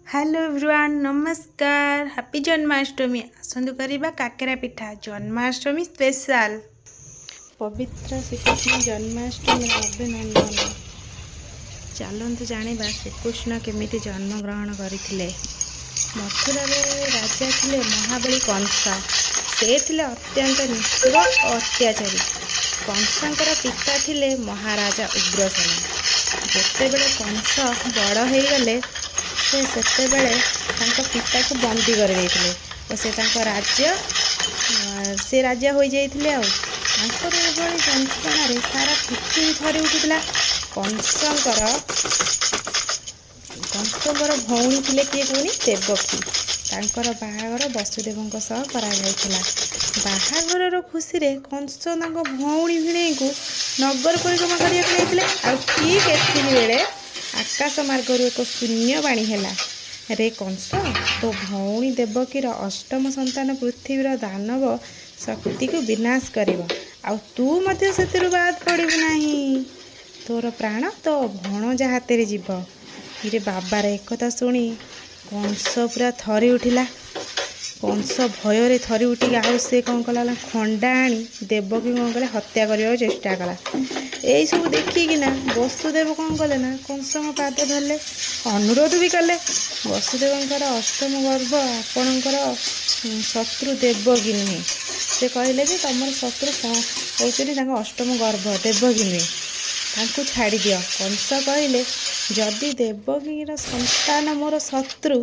Hello everyone नमस्कार happy Janmashtami आसंतु करवा काकेरा पिठा Janmashtami special पवित्र श्रीकृष्ण जन्माष्टमी अभिनंदन। चलतु जानिबा श्रीकृष्ण केमिति जन्म ग्रहण करथिले। मथुरा राजा थिले महाबली कंस। से थिले अत्यंत निष्ठुर और अत्याचारी। कंसंकर पिता थिले महाराजा उग्रसेन। जेतेबेले कंस बड़ हो गले से पिता को बंदी कर से राजा हो जाते जंत्रण सारा पृथ्वी थरी उठुला। कंसंकर भौणी थे किए कहनी देवकी। तांकर बाहागर वसुदेव बाहागर खुशी रे कंस भौणी भिणे को नगर परिक्रमा करते। ठीक एति बेले आकाश मार्गर एक शून्य बाणी है रे कंस तो भौणी देवकीर अष्टम संतान पृथ्वीर दानव शक्ति को विनाश कर तू मध्य से बाद पड़ू नहीं। तोर प्राण तो भणजा हाथ में जीव। रे बाबार एक कथा शुणी कंस पूरा थरी उठिला। कंस भयर थरी उठिक आउ से कौन कला खंडा आनी देवकी कौन कले हत्या करने चेष्टा कला। यही सब देखिकिना वसुदेव कौन कले ना कंस पाद धरले अनुरोध भी कले। वसुदेवंकर अष्टम गर्भ आपणकर शत्रु देवकी नुहे। से कहले भी तुम शत्रु कहते अष्टम गर्भ देवकी नुहे तांको छाड़ी दियो। कंस कहले जदि देवकीर संतान मोर शत्रु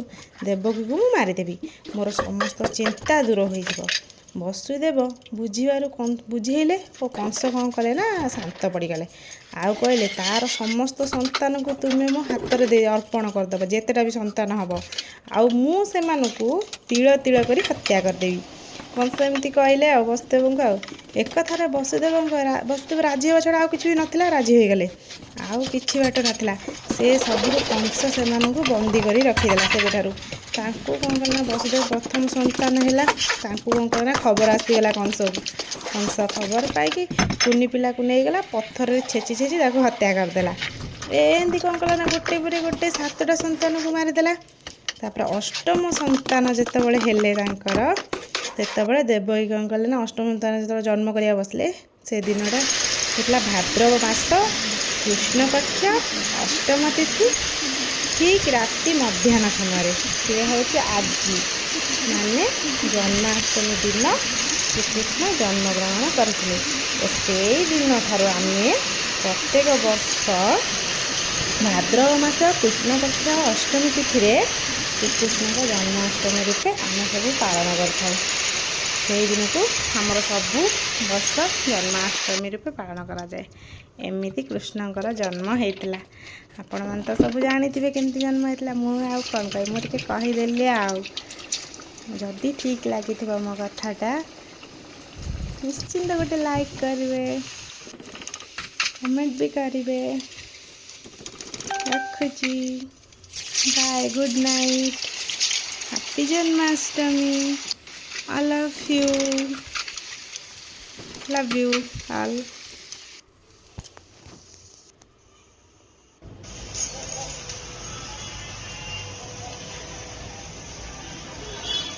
देवकी को मु मारिदेवी मोर समस्त चिंता दूर हो। वसुदेव बुझेले और कंस कौन कले ना शांत पड़गले। आउ कहले तार समस्त संतान को तुम्हें मो हाथ में अर्पण करदेव जितेटा भी संतान हम आउ मु से तिल तिल कर हत्या करदेवी। कंस एमती कहले आ वसुदेव को एक थर वसुदेव राजी होगा छड़ा कि भी नाला राजी हो गले। आउ कि बाट नाला से सब कंस से बंदी कर रखीदेला। से कौन करना वसुदेव प्रथम संतान है कौन करना खबर आसीगला कंस को। कंस खबर पाई कुनी पिला को नहीं गला पत्थर छेची छेची हत्या करदेला। एमती कौन कला ना गोटे पर गोटे 7टा संतान को मारिदेला। तापर अष्टम संतान जितेबाला हेले तेतबले देवकी कौन कले ना अष्टम संतान जो जन्म करिया बसले से दिनटा होता भाद्रव मास कृष्ण पक्ष अष्टम तिथि ठीक राति मध्याह्न समय सी हूँ आज माने जन्माष्टमी दिन श्रीकृष्ण जन्म ग्रहण करते। से दिन ठार आम प्रत्येक वर्ष भाद्रव मास कृष्ण पक्ष अष्टमी तिथि श्रीकृष्ण जन्माष्टमी रूपे आम सब पालन कर दिन को आमर सबू वर्ष जन्माष्टमी रूपे पालन करा जाए। एमती कृष्णकर जन्म होता। आपण मैंने तो सब जानी केमती जन्म होता। मुझे कौन कह मुझे कहीदेली जदि ठीक लगी मो कथाटा निश्चिंत गोटे लाइक करेंगे कमेंट भी करेंगे। रखुची bye good night happy Janmashtami. I love you all.